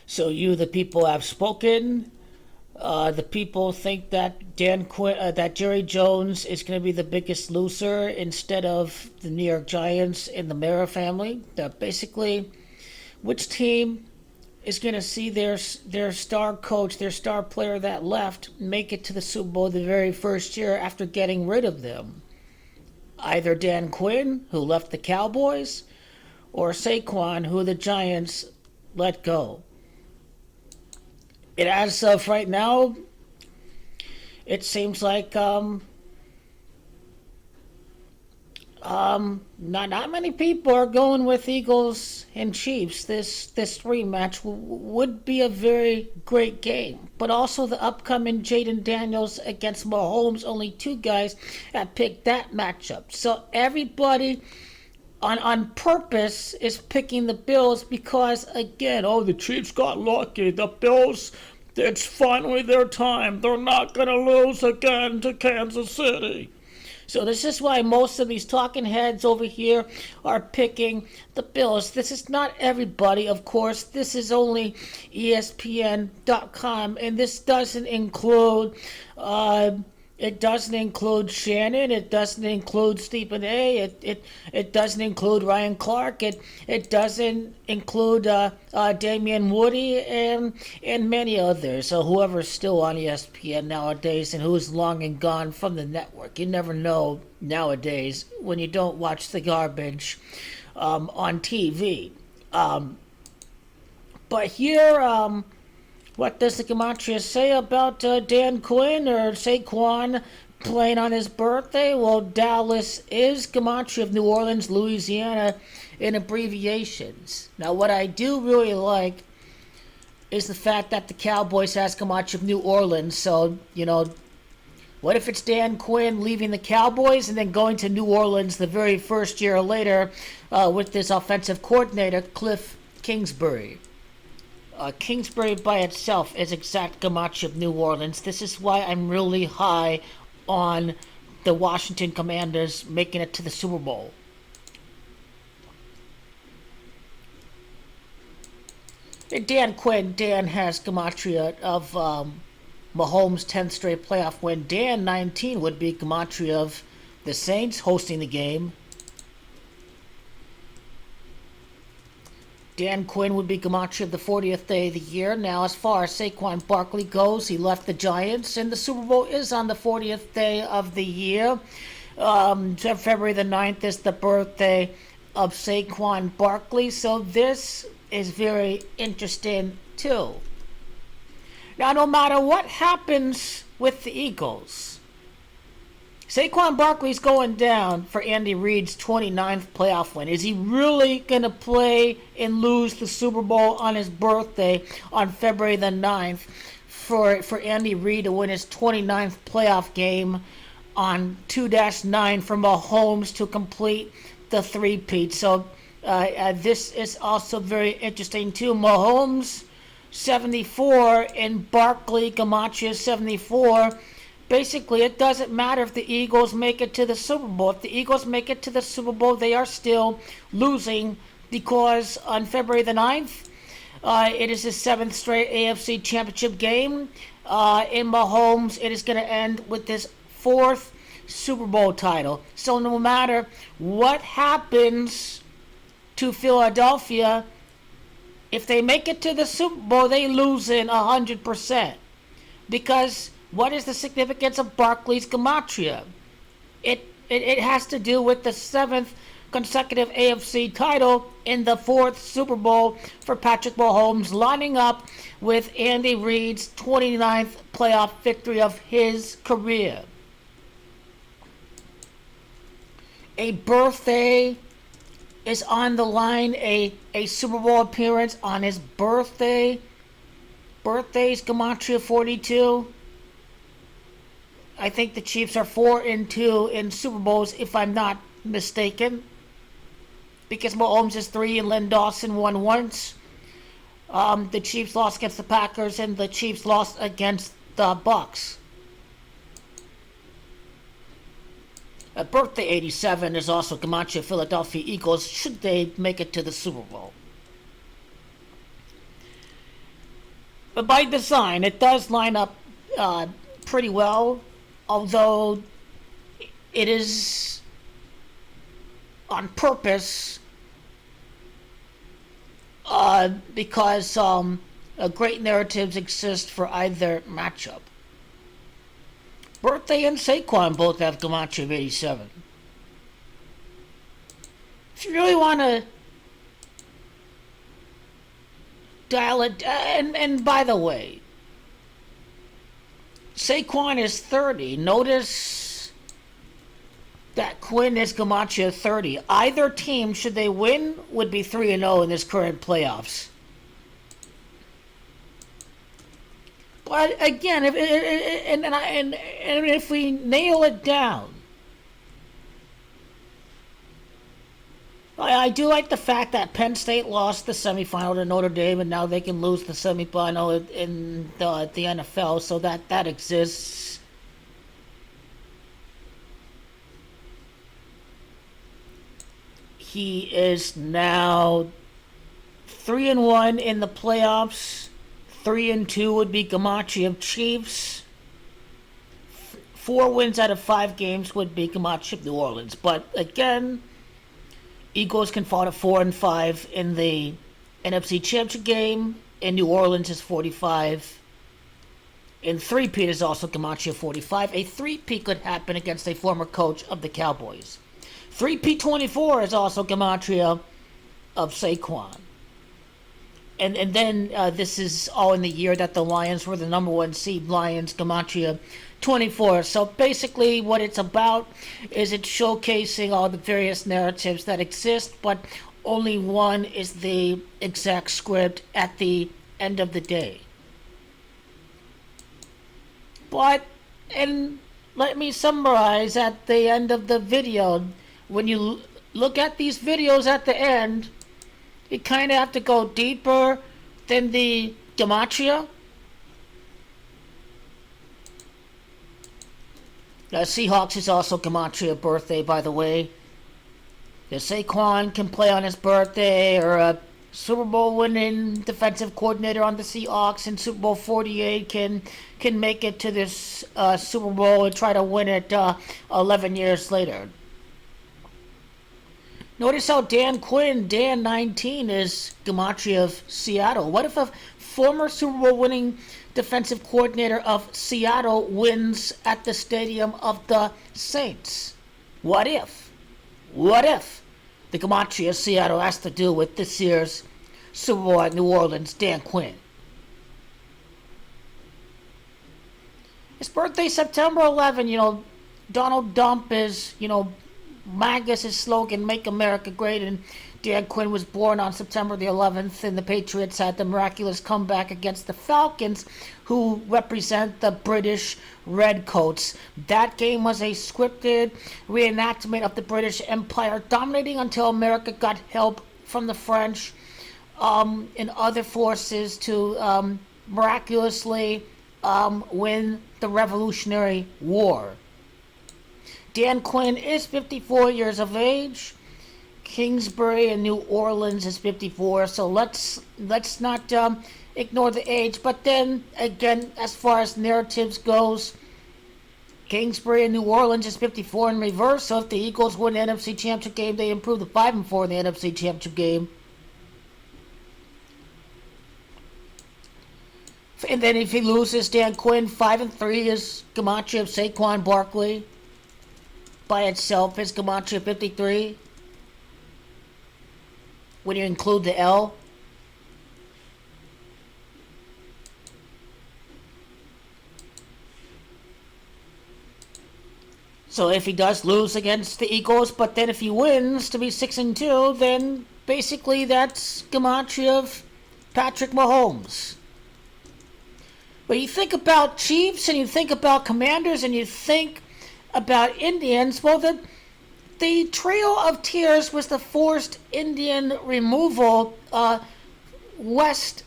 So you, the people, have spoken. The people think that that Jerry Jones is going to be the biggest loser instead of the New York Giants and the Mara family. That basically, which team is going to see their star coach, their star player that left, make it to the Super Bowl the very first year after getting rid of them? Either Dan Quinn, who left the Cowboys, or Saquon, who the Giants let go. It as of right now, it seems like not many people are going with Eagles and Chiefs. This rematch would be a very great game, but also the upcoming Jaden Daniels against Mahomes. Only two guys have picked that matchup, so everybody on purpose is picking the Bills because, again, oh, the Chiefs got lucky. The Bills, it's finally their time. They're not going to lose again to Kansas City. So this is why most of these talking heads over here are picking the Bills. This is not everybody, of course. This is only ESPN.com, and this doesn't include it doesn't include Shannon. It doesn't include Stephen A. It doesn't include Ryan Clark. It doesn't include Damian Woody and many others. So whoever's still on ESPN nowadays and who's long and gone from the network. You never know nowadays when you don't watch the garbage on TV. But here. What does the gematria say about Dan Quinn or Saquon playing on his birthday? Well, Dallas is gematria of New Orleans, Louisiana in abbreviations. Now, what I do really like is the fact that the Cowboys has gematria of New Orleans. So, what if it's Dan Quinn leaving the Cowboys and then going to New Orleans the very first year later with this offensive coordinator, Cliff Kingsbury? Kingsbury by itself is exact gematria of New Orleans. This is why I'm really high on the Washington Commanders making it to the Super Bowl. And Dan has gematria of Mahomes' 10th straight playoff win. Dan 19 would be gematria of the Saints hosting the game. Dan Quinn would be gematria of the 40th day of the year. Now, as far as Saquon Barkley goes, he left the Giants, and the Super Bowl is on the 40th day of the year. February the 9th is the birthday of Saquon Barkley, so this is very interesting, too. Now, no matter what happens with the Eagles, Saquon Barkley's going down for Andy Reid's 29th playoff win. Is he really going to play and lose the Super Bowl on his birthday on February the 9th for Andy Reid to win his 29th playoff game on 2-9 for Mahomes to complete the three-peat? So this is also very interesting, too. Mahomes, 74, and Barkley, gematria 74. Basically, it doesn't matter if the Eagles make it to the Super Bowl. If the Eagles make it to the Super Bowl, they are still losing because on February the 9th, it is his 7th straight AFC Championship game. In Mahomes, it is going to end with his 4th Super Bowl title. So no matter what happens to Philadelphia, if they make it to the Super Bowl, they lose in 100%. Because what is the significance of Barkley's gematria? It has to do with the 7th consecutive AFC title in the 4th Super Bowl for Patrick Mahomes, lining up with Andy Reid's 29th playoff victory of his career. A birthday is on the line, a Super Bowl appearance on his birthday. Birthday's gematria 42. I think the Chiefs are 4-2 in Super Bowls, if I'm not mistaken. Because Mahomes is 3 and Len Dawson won once. The Chiefs lost against the Packers and the Chiefs lost against the Bucks. Birthday 87 is also gematria Philadelphia Eagles should they make it to the Super Bowl. But by design, it does line up pretty well, although it is on purpose because great narratives exist for either matchup. Birthday and Saquon both have Gematria of 87. If you really want to dial it, and by the way, Saquon is 30. Notice that Quinn is Gematria 30. Either team, should they win, would be 3-0 in this current playoffs. But again, if we nail it down, I do like the fact that Penn State lost the semifinal to Notre Dame, and now they can lose the semifinal in the NFL, so that exists. He is now 3-1 in the playoffs. 3-2 would be Gematria of Chiefs. 4 wins out of 5 games would be Gematria of New Orleans. But again, Eagles can fall to 4-5 in the NFC Championship game. In New Orleans is 45. In 3-peat is also Gematria 45. A 3-peat could happen against a former coach of the Cowboys. 3-peat 24 is also Gematria of Saquon. And then this is all in the year that the Lions were the number 1 seed. Lions, Gematria 24. So basically what it's about is it's showcasing all the various narratives that exist, but only one is the exact script at the end of the day. But, and let me summarize at the end of the video, when you look at these videos at the end, you kind of have to go deeper than the Gematria. Seahawks is also Gematria birthday, by the way. The Saquon can play on his birthday, or a Super Bowl winning defensive coordinator on the Seahawks in Super Bowl 48 can make it to this Super Bowl and try to win it 11 years later. Notice how Dan Quinn, Dan 19, is Gematria of Seattle. What if a former Super Bowl winning defensive coordinator of Seattle wins at the stadium of the Saints? What if? What if the Gematria of Seattle has to do with this year's Super Bowl at New Orleans, Dan Quinn? His birthday, September 11, Donald Dump is, MAGA's his slogan, Make America Great, and Dan Quinn was born on September the 11th, and the Patriots had the miraculous comeback against the Falcons, who represent the British Redcoats. That game was a scripted reenactment of the British Empire dominating until America got help from the French and other forces to miraculously win the Revolutionary War. Dan Quinn is 54 years of age. Kingsbury in New Orleans is 54. So let's not ignore the age. But then again, as far as narratives goes, Kingsbury in New Orleans is 54 in reverse. So if the Eagles win the NFC Championship game, they improve to 5-4 in the NFC Championship game. And then if he loses, Dan Quinn 5-3 is Gematria of Saquon Barkley. By itself is Gematria 53. When you include the L. So if he does lose against the Eagles, but then if he wins to be 6-2, then basically that's Gematria of Patrick Mahomes. But you think about Chiefs, and you think about Commanders, and you think about Indians. Well, the Trail of Tears was the forced Indian removal west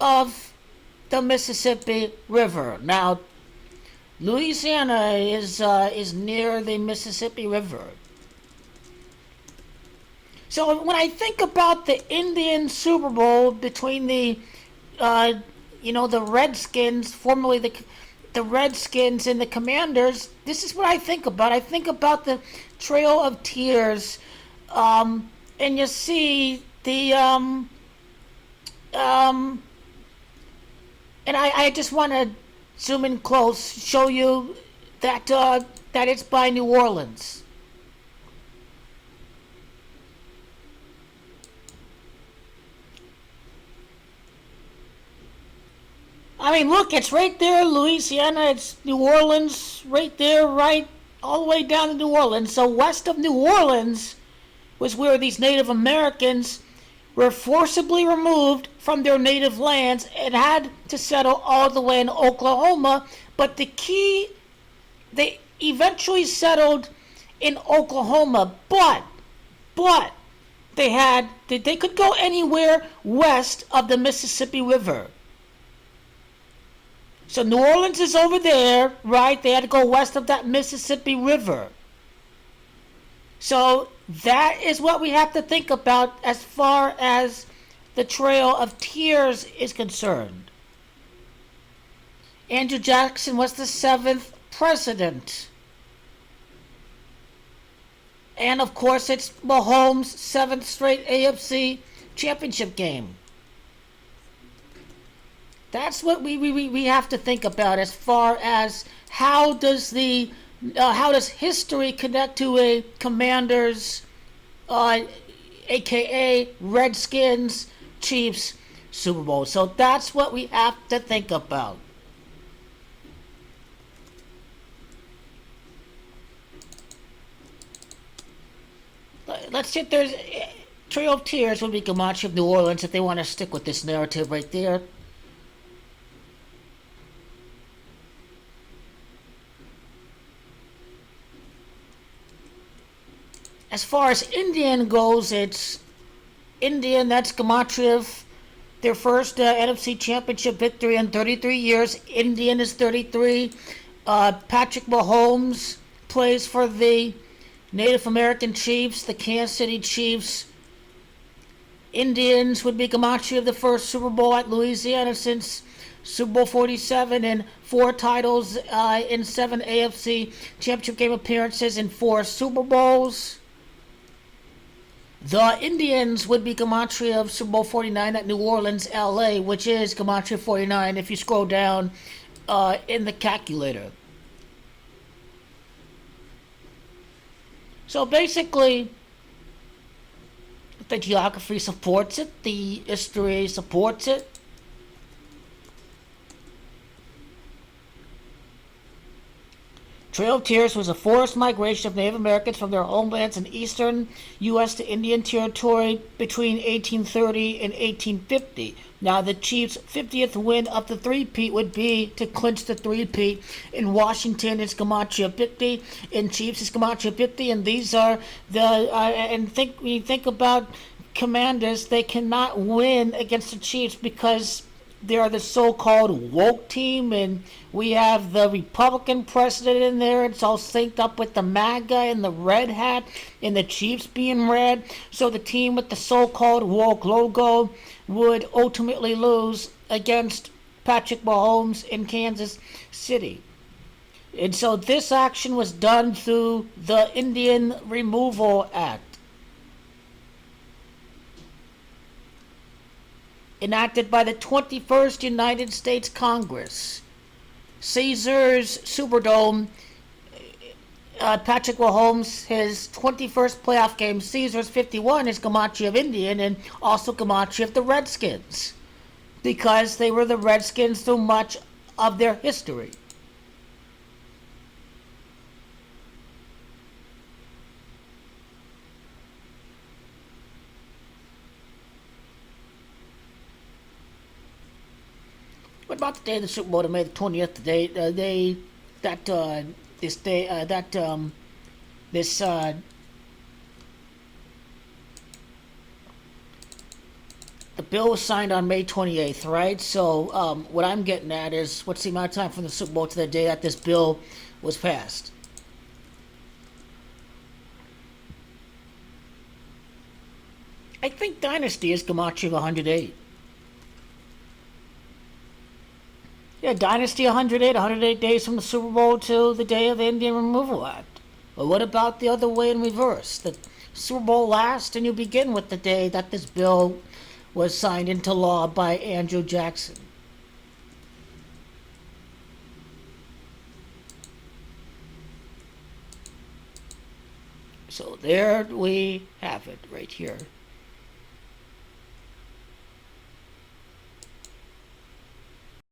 of the Mississippi River. Now, Louisiana is near the Mississippi River. So when I think about the Indian Super Bowl between the the Redskins, formerly the Redskins and the Commanders. This is what I think about. I think about the Trail of Tears, and you see the and I just want to zoom in close, show you that it's by New Orleans. I mean, look, it's right there, Louisiana. It's New Orleans, right there, right all the way down to New Orleans. So west of New Orleans was where these Native Americans were forcibly removed from their native lands and had to settle all the way in Oklahoma. But the key, they eventually settled in Oklahoma, but they could go anywhere west of the Mississippi River. So New Orleans is over there, right? They had to go west of that Mississippi River. So that is what we have to think about as far as the Trail of Tears is concerned. Andrew Jackson was the 7th president. And of course, it's Mahomes' 7th straight AFC championship game. That's what we have to think about as far as how does history connect to a Commanders, aka Redskins, Chiefs Super Bowl. So that's what we have to think about. Let's see if there's Trail of Tears would be Gamache of New Orleans if they want to stick with this narrative right there. As far as Indian goes, it's Indian, that's Gematria, their first NFC Championship victory in 33 years. Indian is 33. Patrick Mahomes plays for the Native American Chiefs, the Kansas City Chiefs. Indians would be Gematria of the first Super Bowl at Louisiana since Super Bowl 47 and 4 titles in 7 AFC Championship game appearances in 4 Super Bowls. The Indians would be Gematria of Super Bowl 49 at New Orleans, LA, which is Gematria 49 if you scroll down in the calculator. So basically, the geography supports it, the history supports it. Trail of Tears was a forced migration of Native Americans from their homelands in eastern U.S. to Indian Territory between 1830 and 1850. Now, the Chiefs' 50th win of the three-peat would be to clinch the three-peat. In Washington, it's Gematria 50. In Chiefs, it's Gematria 50. And these are when you think about Commanders, they cannot win against the Chiefs because they are the so-called woke team, and we have the Republican president in there. It's all synced up with the MAGA and the red hat and the Chiefs being red. So the team with the so-called woke logo would ultimately lose against Patrick Mahomes in Kansas City. And so this action was done through the Indian Removal Act, enacted by the 21st United States Congress. Caesars Superdome, Patrick Mahomes, his 21st playoff game, Caesars 51, is Gematria of Indian and also Gematria of the Redskins, because they were the Redskins through much of their history. What about the day of the Super Bowl, May the 20th? The bill was signed on May 28th, right? So what I'm getting at is, what's the amount of time from the Super Bowl to the day that this bill was passed? I think Dynasty is Gematria of 108. Yeah, Dynasty 108 days from the Super Bowl to the day of the Indian Removal Act. But what about the other way in reverse? The Super Bowl last and you begin with the day that this bill was signed into law by Andrew Jackson. So there we have it right here.